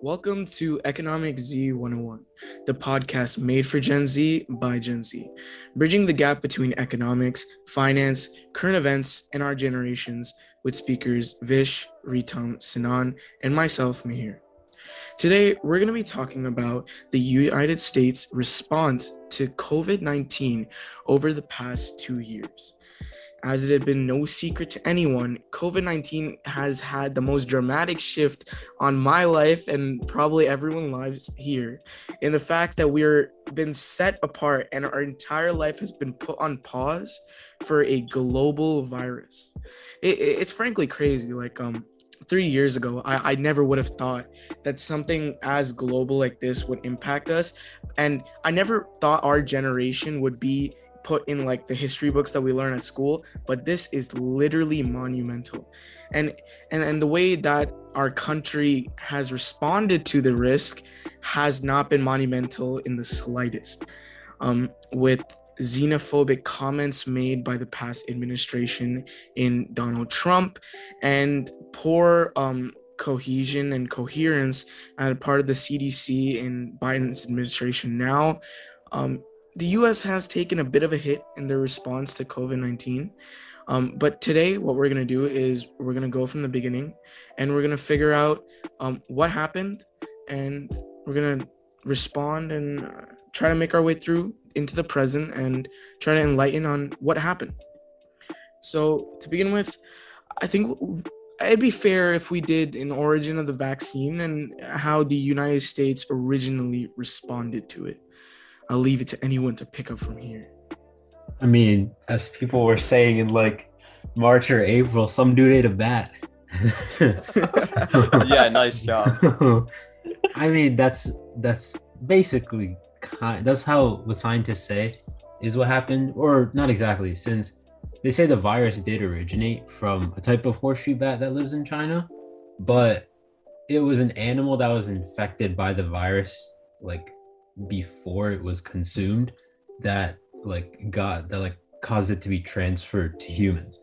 Welcome to EconomicZ101, the podcast made for Gen Z by Gen Z, bridging the gap between economics, finance, current events, and our generations with speakers Vish, Ritam, Sinan, and myself, Mihir. Today, we're going to be talking about the United States response to COVID-19 over the past 2 years. As it had been no secret to anyone, COVID-19 has had the most dramatic shift on my life and probably everyone's lives here, in the fact that we're been set apart and our entire life has been put on pause for a global virus. It's frankly crazy. 3 years ago, I never would have thought that something as global like this would impact us, and I never thought our generation would be put in like the history books that we learn at school, but this is literally monumental. And the way that our country has responded to the risk has not been monumental in the slightest. With xenophobic comments made by the past administration in Donald Trump, and poor cohesion and coherence as part of the CDC in Biden's administration now. The US has taken a bit of a hit in their response to COVID-19. But today, what we're going to do is we're going to go from the beginning and we're going to figure out what happened, and we're going to respond and try to make our way through into the present and try to enlighten on what happened. So to begin with, I think it'd be fair if we did an origin of the vaccine and how the United States originally responded to it. I'll leave it to anyone to pick up from here. I mean, as people were saying in like March or April, some dude ate a bat. Yeah, nice job. I mean, that's basically that's how the scientists say is what happened, or not exactly, since they say the virus did originate from a type of horseshoe bat that lives in China, but it was an animal that was infected by the virus like before it was consumed that caused it to be transferred to humans.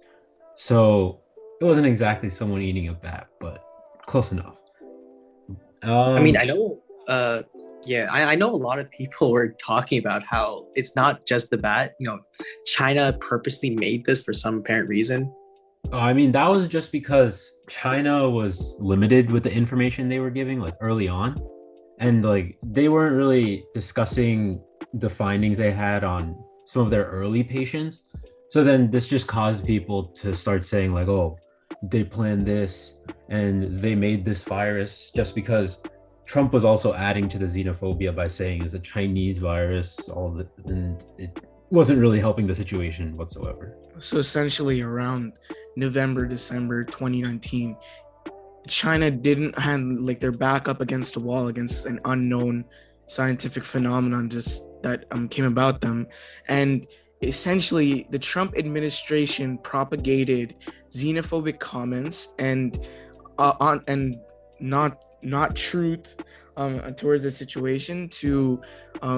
So it wasn't exactly someone eating a bat, but close enough. I mean, I know, I know a lot of people were talking about how it's not just the bat. China purposely made this for some apparent reason. I mean, that was just because China was limited with the information they were giving like early on. And like they weren't really discussing the findings they had on some of their early patients. So then this just caused people to start saying like, oh, they planned this and they made this virus, just because Trump was also adding to the xenophobia by saying it's a Chinese virus, and it wasn't really helping the situation whatsoever. So essentially around November, December 2019, China didn't have like their back up against a wall against an unknown scientific phenomenon just that came about them, and essentially the Trump administration propagated xenophobic comments and not truth towards the situation to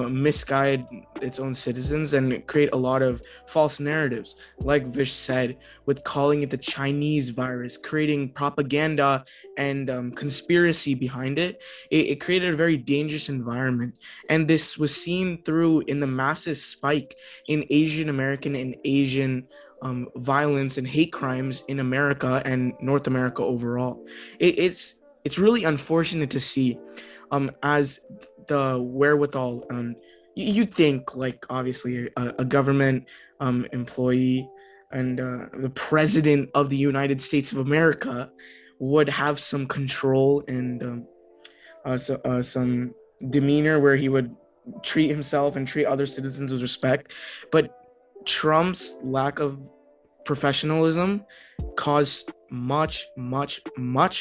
misguide its own citizens and create a lot of false narratives, like Vish said, with calling it the Chinese virus, creating propaganda and conspiracy behind it. It created a very dangerous environment, and this was seen through in the massive spike in Asian American and Asian violence and hate crimes in America and North America overall. It's really unfortunate to see as the wherewithal. You'd think, like, obviously a government employee and the president of the United States of America would have some control and some demeanor where he would treat himself and treat other citizens with respect. But Trump's lack of professionalism caused much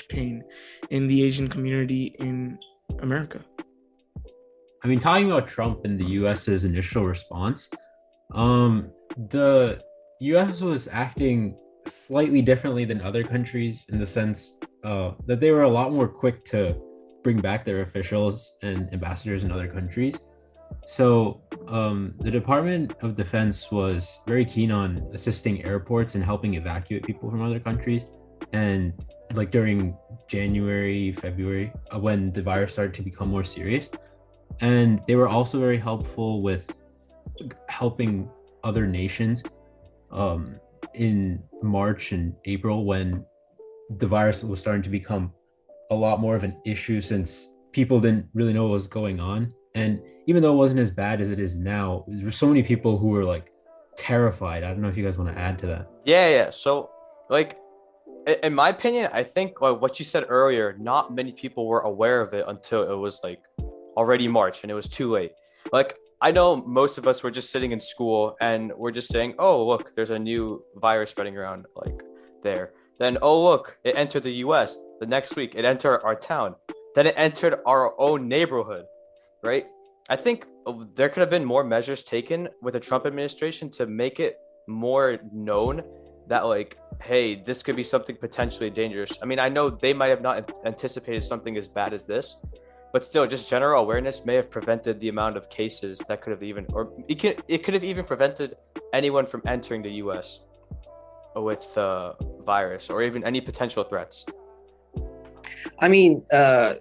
pain in the Asian community in America. I mean, talking about Trump and the US's initial response, the US was acting slightly differently than other countries in the sense that they were a lot more quick to bring back their officials and ambassadors in other countries. So the Department of Defense was very keen on assisting airports and helping evacuate people from other countries. and like during January, February, when the virus started to become more serious. And they were also very helpful with helping other nations in March and April, when the virus was starting to become a lot more of an issue, since people didn't really know what was going on. And even though it wasn't as bad as it is now, there were so many people who were like terrified. I don't know if you guys want to add to that. Yeah. So, like, in my opinion, I think what you said earlier, not many people were aware of it until it was like already March and it was too late. Like, I know most of us were just sitting in school and we're just saying, oh, look, there's a new virus spreading around like there. Then, oh, look, it entered the US. The next week, it entered our town. Then it entered our own neighborhood, right? I think there could have been more measures taken with the Trump administration to make it more known that, like, hey, this could be something potentially dangerous. I mean, I know they might have not anticipated something as bad as this, but still, just general awareness may have prevented the amount of cases that could have even, or it could have even prevented anyone from entering the US with virus or even any potential threats. I mean,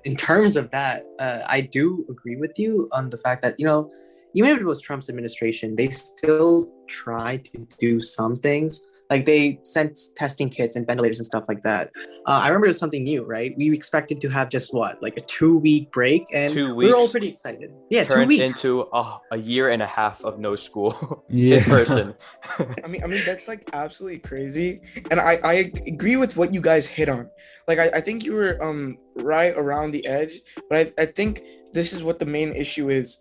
in terms of that, I do agree with you on the fact that, even if it was Trump's administration, they still tried to do some things. Like they sent testing kits and ventilators and stuff like that. I remember it was something new, right? We expected to have just like a 2-week break, and 2 we were all weeks pretty excited. Yeah, 2 turned weeks. into a year and a half of no school Yeah. in person. I mean that's like absolutely crazy, and I agree with what you guys hit on. Like I think you were right around the edge, but I think this is what the main issue is.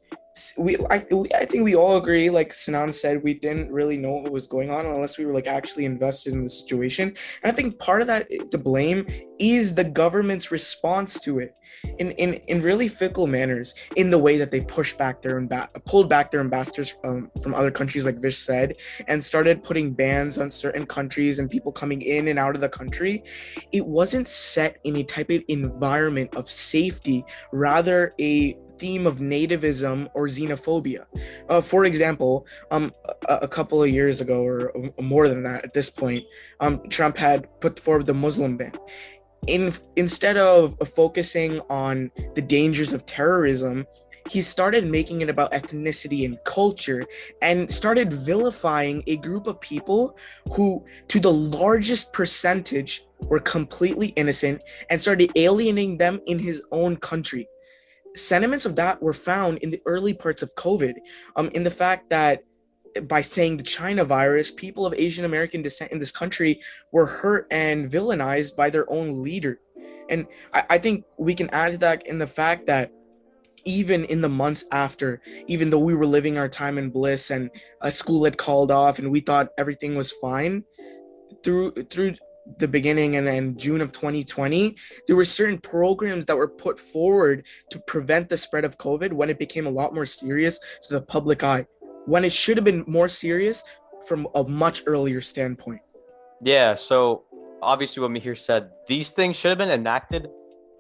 I think we all agree, like Sinan said, we didn't really know what was going on unless we were like actually invested in the situation. And I think part of that to blame is the government's response to it in really fickle manners, in the way that they pulled back their ambassadors from other countries, like Vish said, and started putting bans on certain countries and people coming in and out of the country. It wasn't set in a type of environment of safety, rather a theme of nativism or xenophobia. For example, a couple of years ago, or more than that at this point, Trump had put forward the Muslim ban. Instead of focusing on the dangers of terrorism, he started making it about ethnicity and culture, and started vilifying a group of people who, to the largest percentage, were completely innocent, and started alienating them in his own country. Sentiments of that were found in the early parts of COVID, in the fact that by saying the China virus, people of Asian American descent in this country were hurt and villainized by their own leader. And I think we can add to that in the fact that even in the months after, even though we were living our time in bliss and a school had called off and we thought everything was fine, through the beginning and then June of 2020, there were certain programs that were put forward to prevent the spread of COVID when it became a lot more serious to the public eye, when it should have been more serious from a much earlier standpoint. Yeah, so obviously what Mihir said, these things should have been enacted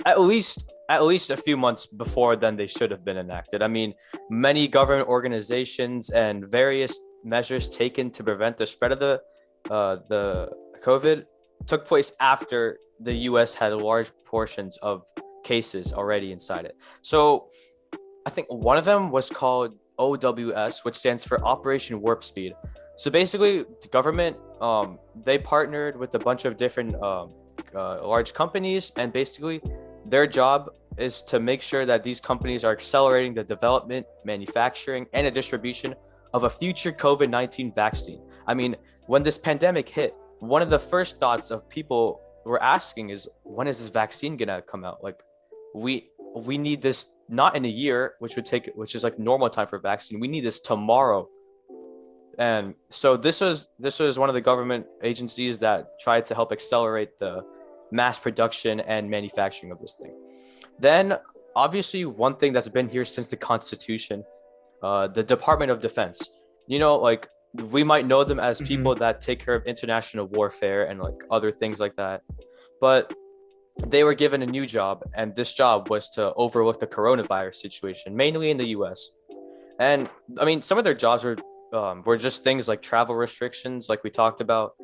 at least a few months before then they should have been enacted. I mean, many government organizations and various measures taken to prevent the spread of the COVID took place after the US had large portions of cases already inside it. So I think one of them was called OWS, which stands for Operation Warp Speed. So basically, the government, they partnered with a bunch of different large companies, and basically their job is to make sure that these companies are accelerating the development, manufacturing, and the distribution of a future COVID-19 vaccine. I mean, when this pandemic hit, one of the first thoughts of people were asking is, when is this vaccine gonna come out? Like, we need this not in a year, which is like normal time for vaccine. We need this tomorrow. And so this was one of the government agencies that tried to help accelerate the mass production and manufacturing of this thing. Then obviously one thing that's been here since the Constitution, the Department of Defense. Like, we might know them as people that take care of international warfare and like other things like that, but they were given a new job, and this job was to overlook the coronavirus situation, mainly in the US. And I mean, some of their jobs were just things like travel restrictions, like we talked about,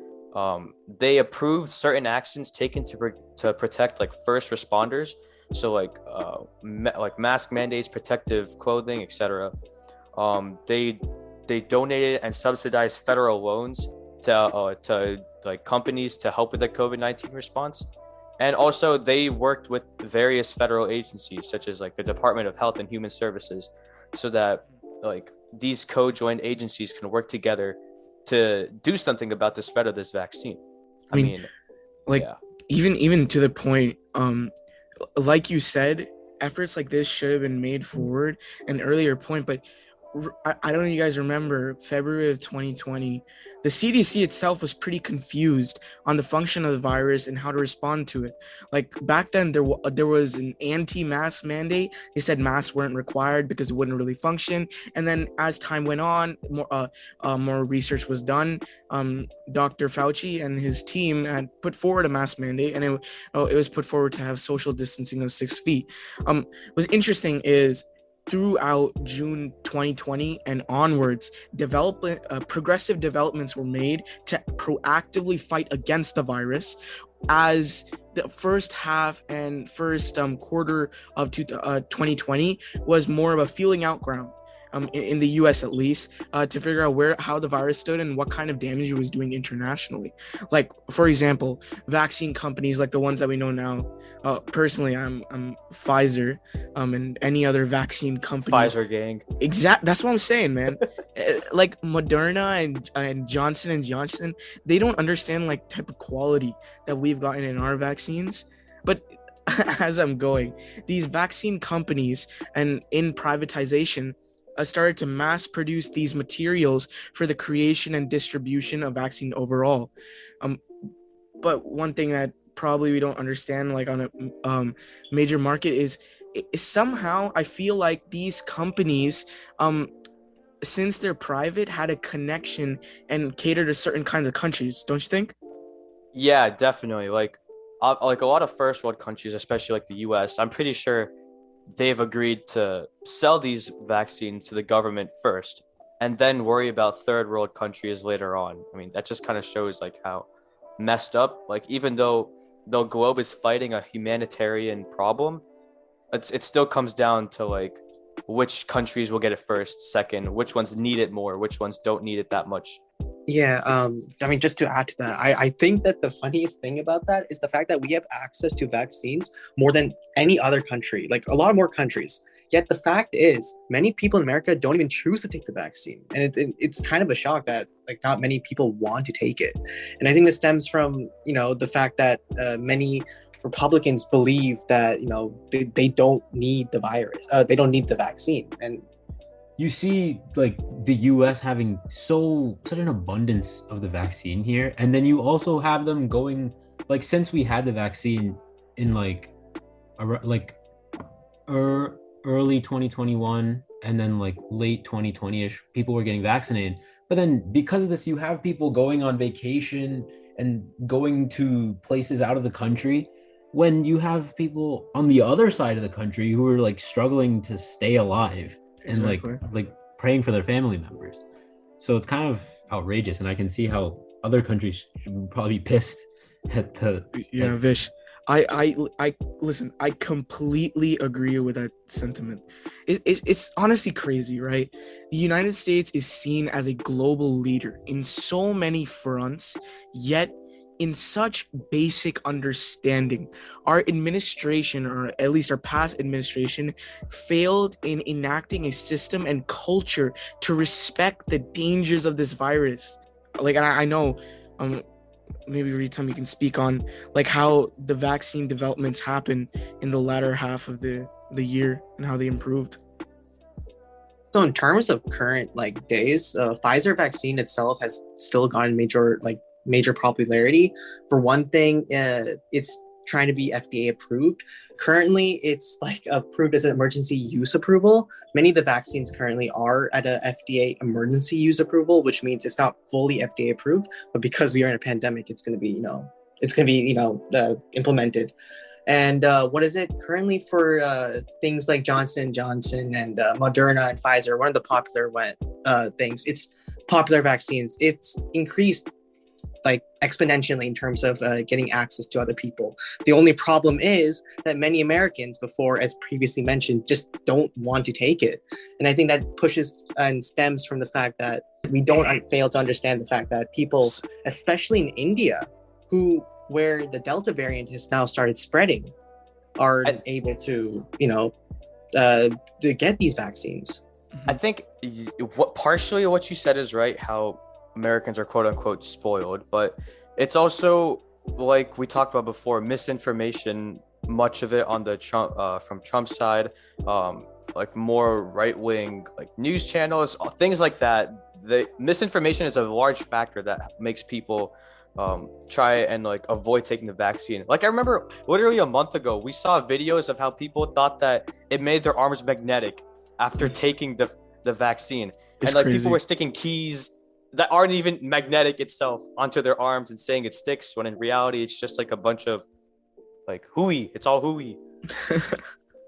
they approved certain actions taken to protect like first responders. So like mask mandates, protective clothing, etc. They donated and subsidized federal loans to like companies to help with the COVID-19 response. And also they worked with various federal agencies such as like the Department of Health and Human Services, so that like these co-joined agencies can work together to do something about the spread of this vaccine. I mean, like yeah. even to the point, like you said, efforts like this should have been made forward an earlier point, but I don't know if you guys remember February of 2020, the CDC itself was pretty confused on the function of the virus and how to respond to it. Like back then, there was an anti-mask mandate. They said masks weren't required because it wouldn't really function. And then as time went on, more research was done. Dr. Fauci and his team had put forward a mask mandate, and it was put forward to have social distancing of 6 feet. What's interesting is, throughout June 2020 and onwards, progressive developments were made to proactively fight against the virus, as the first half and first quarter of 2020 was more of a feeling out ground. In the US at least, to figure out how the virus stood and what kind of damage it was doing internationally. Like, for example, vaccine companies like the ones that we know now. Personally, I'm Pfizer, and any other vaccine company. Pfizer gang. That's what I'm saying, man. Like Moderna and Johnson & Johnson, they don't understand like type of quality that we've gotten in our vaccines. But as I'm going, these vaccine companies and in privatization started to mass produce these materials for the creation and distribution of vaccine overall. But one thing that probably we don't understand, like on a major market, is somehow I feel like these companies, since they're private, had a connection and catered to certain kinds of countries. Don't you think? Yeah, definitely. Like a lot of first world countries, especially like the US, I'm pretty sure they've agreed to sell these vaccines to the government first and then worry about third world countries later on. I mean, that just kind of shows like how messed up, like even though the globe is fighting a humanitarian problem, it still comes down to like which countries will get it first, second, which ones need it more, which ones don't need it that much. Yeah, I mean, just to add to that, I think that the funniest thing about that is the fact that we have access to vaccines more than any other country, like a lot more countries. Yet the fact is, many people in America don't even choose to take the vaccine, and it's kind of a shock that like not many people want to take it. And I think this stems from the fact that many Republicans believe that they don't need the virus, they don't need the vaccine, and you see like the US having such an abundance of the vaccine here, and then you also have them going, like, since we had the vaccine in early 2021 and then like late 2020ish, people were getting vaccinated. But then because of this, you have people going on vacation and going to places out of the country, when you have people on the other side of the country who are like struggling to stay alive and like praying for their family members. So it's kind of outrageous, and I can see how other countries should probably be pissed at the. Yeah, like, Vish, I listen. I completely agree with that sentiment. It's honestly crazy, right? The United States is seen as a global leader in so many fronts, yet in such basic understanding, our administration, or at least our past administration, failed in enacting a system and culture to respect the dangers of this virus. Like, and I know, maybe Ritam, you can speak on like how the vaccine developments happened in the latter half of the year and how they improved. So in terms of current like days, Pfizer vaccine itself has still gotten major popularity. For one thing, it's trying to be FDA approved. Currently, it's like approved as an emergency use approval. Many of the vaccines currently are at a FDA emergency use approval, which means it's not fully FDA approved. But because we are in a pandemic, it's going to be, implemented. And what is it currently for things like Johnson & Johnson and Moderna and Pfizer? One of the popular things. It's popular vaccines. It's increased like exponentially in terms of getting access to other people. The only problem is that many Americans, before, as previously mentioned, just don't want to take it. And I think that pushes and stems from the fact that we don't fail to understand the fact that people, especially in India, where the Delta variant has now started spreading, are able to, to get these vaccines. I think partially what you said is right, how Americans are quote unquote spoiled, but it's also, like we talked about before, misinformation, much of it on the Trump from Trump's side, like more right-wing like news channels, things like that. The misinformation is a large factor that makes people try and like avoid taking the vaccine. Like I remember literally a month ago, we saw videos of how people thought that it made their arms magnetic after taking the vaccine. It's and like crazy. People were sticking keys that aren't even magnetic itself onto their arms and saying it sticks, when in reality it's just like a bunch of like hooey. It's all hooey.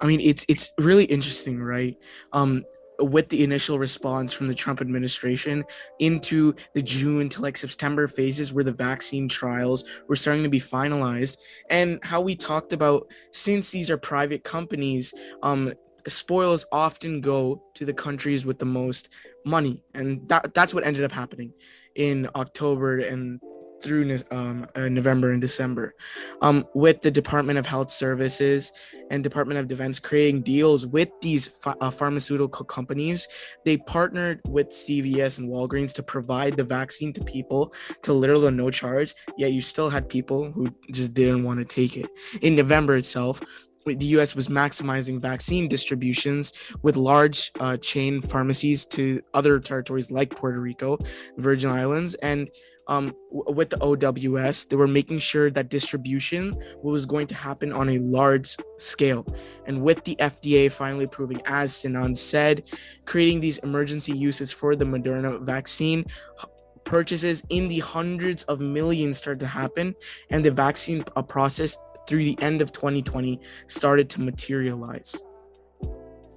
I mean, it's really interesting, right? With the initial response from the Trump administration into the June to like September phases where the vaccine trials were starting to be finalized, and how we talked about, since these are private companies, spoils often go to the countries with the most money, and that's what ended up happening in October and through November and December, with the Department of Health Services and Department of Defense creating deals with these pharmaceutical companies. They partnered with CVS and Walgreens to provide the vaccine to people to little or no charge, yet you still had people who just didn't want to take it. In November itself, the U.S. was maximizing vaccine distributions with large chain pharmacies to other territories like Puerto Rico, Virgin Islands, and with the OWS, they were making sure that distribution was going to happen on a large scale. And with the FDA finally approving, as Sinan said, creating these emergency uses for the Moderna vaccine, purchases in the hundreds of millions started to happen, and the vaccine process through the end of 2020 started to materialize.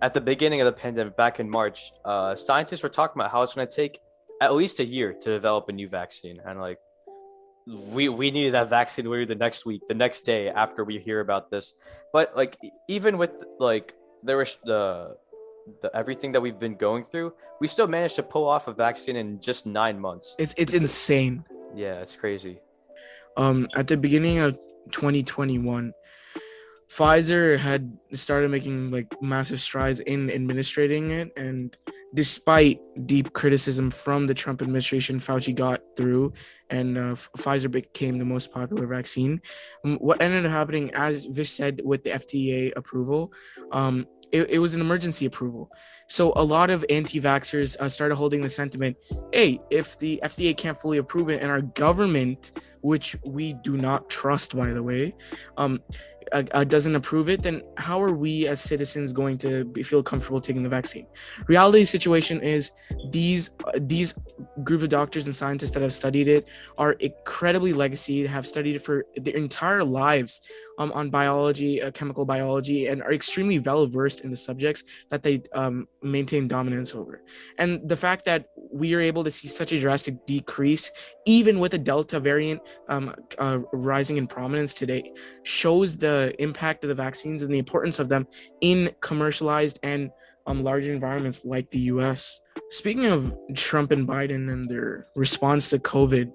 At the beginning of the pandemic, back in March, scientists were talking about how it's going to take at least a year to develop a new vaccine, and like we needed that vaccine literally the next week, the next day after we hear about this. But like even with like there was the everything that we've been going through, we still managed to pull off a vaccine in just 9 months. It's insane. Yeah, it's crazy. At the beginning of 2021, Pfizer had started making like massive strides in administrating it, and despite deep criticism from the Trump administration, Fauci got through, and Pfizer became the most popular vaccine. What ended up happening, as Vish said, with the FDA approval, it was an emergency approval. So a lot of anti-vaxxers started holding the sentiment, hey, if the FDA can't fully approve it and our government, which we do not trust, by the way, doesn't approve it, then how are we as citizens going to feel comfortable taking the vaccine? Reality situation is these group of doctors and scientists that have studied it are incredibly legacy, have studied it for their entire lives on biology, chemical biology, and are extremely well versed in the subjects that they maintain dominance over. And the fact that we are able to see such a drastic decrease, even with the Delta variant rising in prominence today, shows the impact of the vaccines and the importance of them in commercialized and larger environments like the US. Speaking of Trump and Biden and their response to COVID,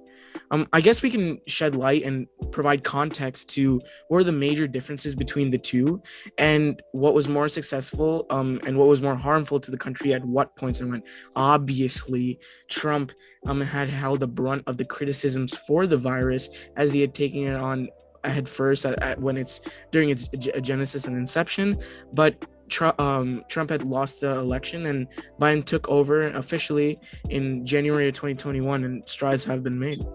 I guess we can shed light and provide context to what are the major differences between the two, and what was more successful and what was more harmful to the country at what points and when. Obviously, Trump had held the brunt of the criticisms for the virus, as he had taken it on head first when it's during its genesis and inception. But Trump had lost the election, and Biden took over officially in January of 2021, and strides have been made.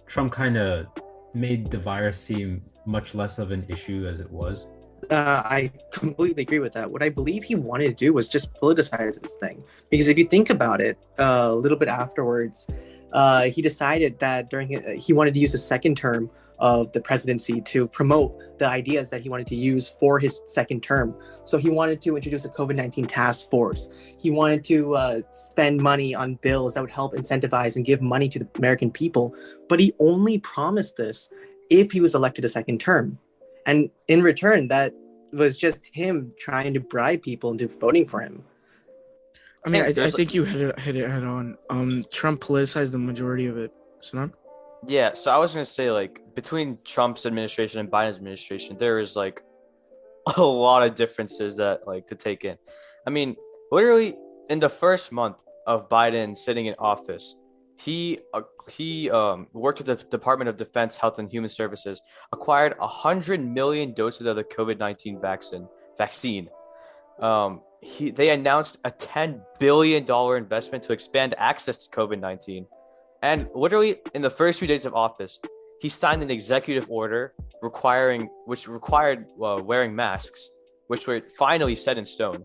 Trump kind of made the virus seem much less of an issue as it was. I completely agree with that. What I believe he wanted to do was just politicize this thing. Because if you think about it, a little bit afterwards, he decided that he wanted to use a second term of the presidency to promote the ideas that he wanted to use for his second term. So he wanted to introduce a COVID-19 task force. He wanted to spend money on bills that would help incentivize and give money to the American people. But he only promised this if he was elected a second term. And in return, that was just him trying to bribe people into voting for him. I mean, I think you hit it head on. Trump politicized the majority of it. So Yeah, so I was gonna say, like, between Trump's administration and Biden's administration, there is like a lot of differences that like to take in. I mean, literally in the first month of Biden sitting in office, he worked with the Department of Defense, Health and Human Services, acquired 100 million doses of the COVID-19 vaccine. They announced a $10 billion investment to expand access to COVID-19. And literally in the first few days of office, he signed an executive order which required wearing masks, which were finally set in stone.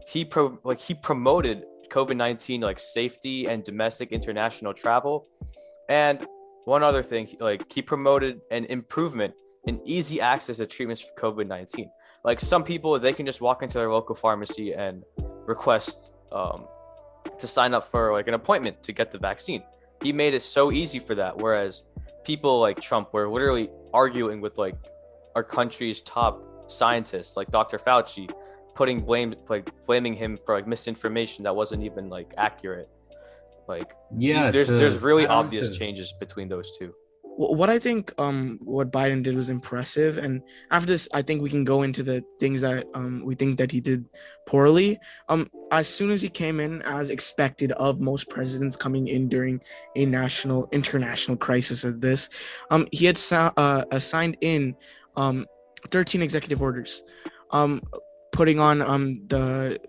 He promoted COVID-19 like safety and domestic international travel. And one other thing, he promoted an improvement in easy access to treatments for COVID-19. Like, some people, they can just walk into their local pharmacy and request to sign up for like an appointment to get the vaccine. He made it so easy for that. Whereas people like Trump were literally arguing with like our country's top scientists, like Dr. Fauci, blaming him for like misinformation that wasn't even like accurate. Like, Yeah, there's really obvious changes between those two. what I think what Biden did was impressive, and after this I think we can go into the things that we think that he did poorly. As soon as he came in, as expected of most presidents coming in during a international crisis as this, he had signed in 13 executive orders, putting on the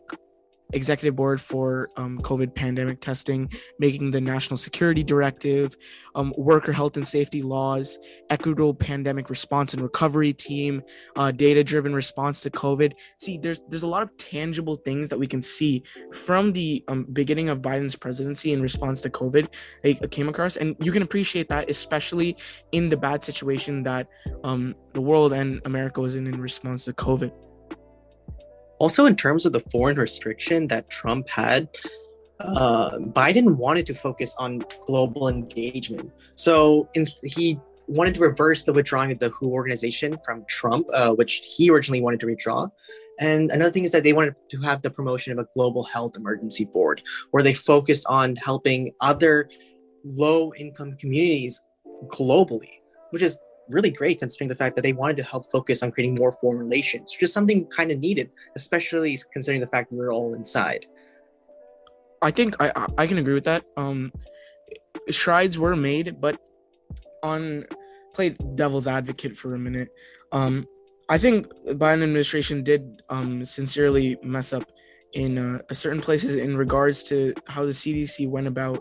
executive board for COVID pandemic testing, making the national security directive, worker health and safety laws, equitable pandemic response and recovery team, data-driven response to COVID. See, there's a lot of tangible things that we can see from the beginning of Biden's presidency in response to COVID they came across, and you can appreciate that, especially in the bad situation that the world and America was in response to COVID. Also, in terms of the foreign restriction that Trump had, Biden wanted to focus on global engagement. So he wanted to reverse the withdrawing of the WHO organization from Trump, which he originally wanted to withdraw. And another thing is that they wanted to have the promotion of a global health emergency board, where they focused on helping other low-income communities globally, which is really great considering the fact that they wanted to help focus on creating more foreign relations, which is something kind of needed, especially considering the fact that we're all inside. I think I can agree with that. Strides were made, but play devil's advocate for a minute. I think the Biden administration did sincerely mess up in certain places in regards to how the CDC went about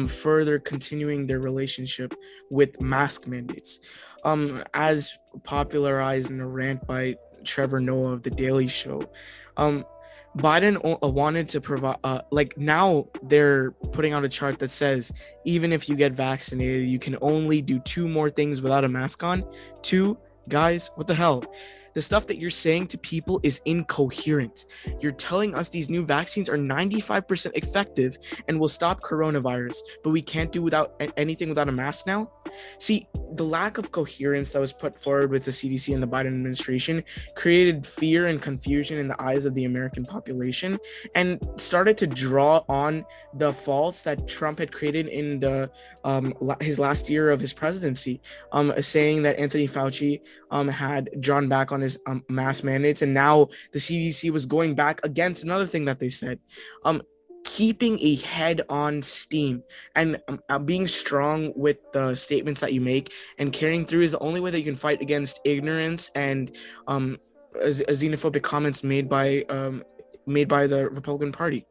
further continuing their relationship with mask mandates. As popularized in a rant by Trevor Noah of The Daily Show, Biden wanted to provide, now they're putting out a chart that says, even if you get vaccinated, you can only do 2 more things without a mask on. 2, guys, what the hell? The stuff that you're saying to people is incoherent. You're telling us these new vaccines are 95% effective and will stop coronavirus, but we can't do anything without a mask now? See, the lack of coherence that was put forward with the CDC and the Biden administration created fear and confusion in the eyes of the American population and started to draw on the faults that Trump had created in his last year of his presidency, saying that Anthony Fauci had drawn back on his mask mandates, and now the CDC was going back against another thing that they said. Keeping a head on steam and being strong with the statements that you make and carrying through is the only way that you can fight against ignorance and xenophobic comments made by the Republican Party.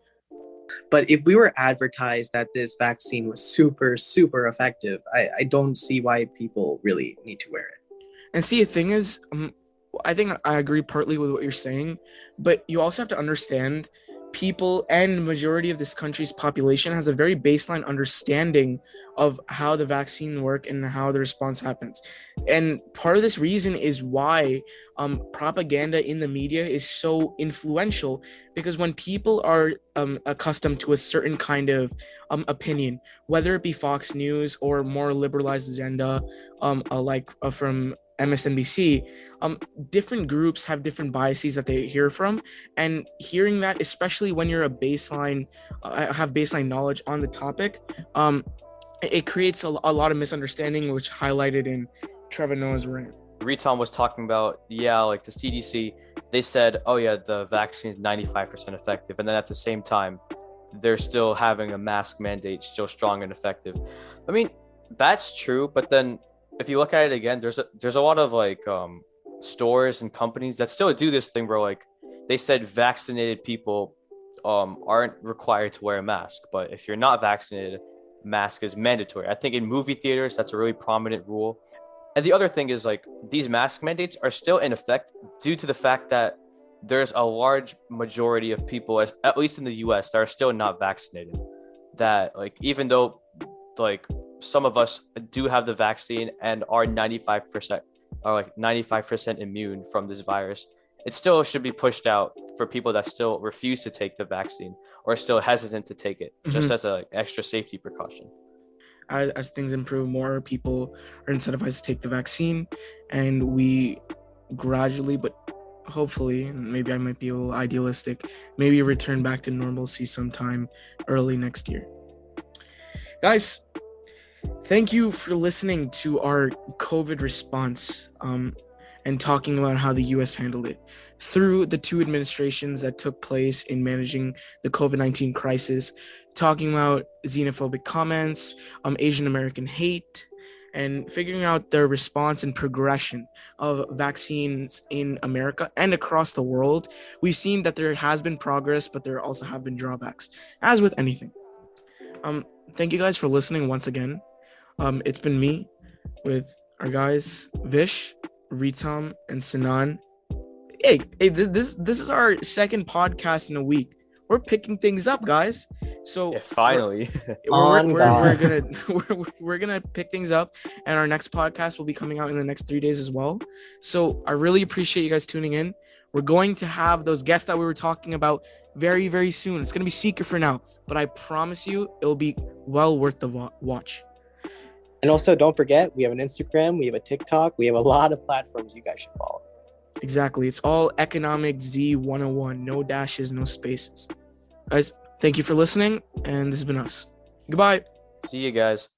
But if we were advertised that this vaccine was super, super effective, I don't see why people really need to wear it. And see, the thing is, I think I agree partly with what you're saying, but you also have to understand people and majority of this country's population has a very baseline understanding of how the vaccine work and how the response happens. And part of this reason is why propaganda in the media is so influential, because when people are accustomed to a certain kind of opinion, whether it be Fox News or more liberalized agenda from MSNBC, different groups have different biases that they hear from, and hearing that, especially when you're have baseline knowledge on the topic, it creates a lot of misunderstanding, which highlighted in Trevor Noah's rant. Riton was talking about, like the CDC, they said, oh yeah, the vaccine is 95% effective, and then at the same time they're still having a mask mandate still strong and effective. I mean, that's true, but then if you look at it again, there's a lot of stores and companies that still do this thing where they said vaccinated people aren't required to wear a mask, but if you're not vaccinated, mask is mandatory. I think in movie theaters that's a really prominent rule. And the other thing is these mask mandates are still in effect due to the fact that there's a large majority of people, at least in the US, that are still not vaccinated. That even though some of us do have the vaccine and are 95% immune from this virus, it still should be pushed out for people that still refuse to take the vaccine or are still hesitant to take it, just as an extra safety precaution. As things improve, more people are incentivized to take the vaccine, and we gradually, but hopefully, and maybe I might be a little idealistic, maybe return back to normalcy sometime early next year. Guys, thank you for listening to our COVID response and talking about how the US handled it through the two administrations that took place in managing the COVID-19 crisis, talking about xenophobic comments, Asian American hate, and figuring out their response and progression of vaccines in America and across the world. We've seen that there has been progress, but there also have been drawbacks, as with anything. Thank you guys for listening once again. It's been me with our guys Vish, Ritam, and Sinan. Hey, this is our second podcast in a week. We're picking things up, guys. So yeah, finally, we're gonna pick things up, and our next podcast will be coming out in the next 3 days as well. So I really appreciate you guys tuning in. We're going to have those guests that we were talking about very, very soon. It's gonna be secret for now, but I promise you it'll be well worth the watch. And also, don't forget, we have an Instagram, we have a TikTok, we have a lot of platforms you guys should follow. Exactly. It's all EconomicZ101. No dashes, no spaces. Guys, thank you for listening, and this has been us. Goodbye. See you guys.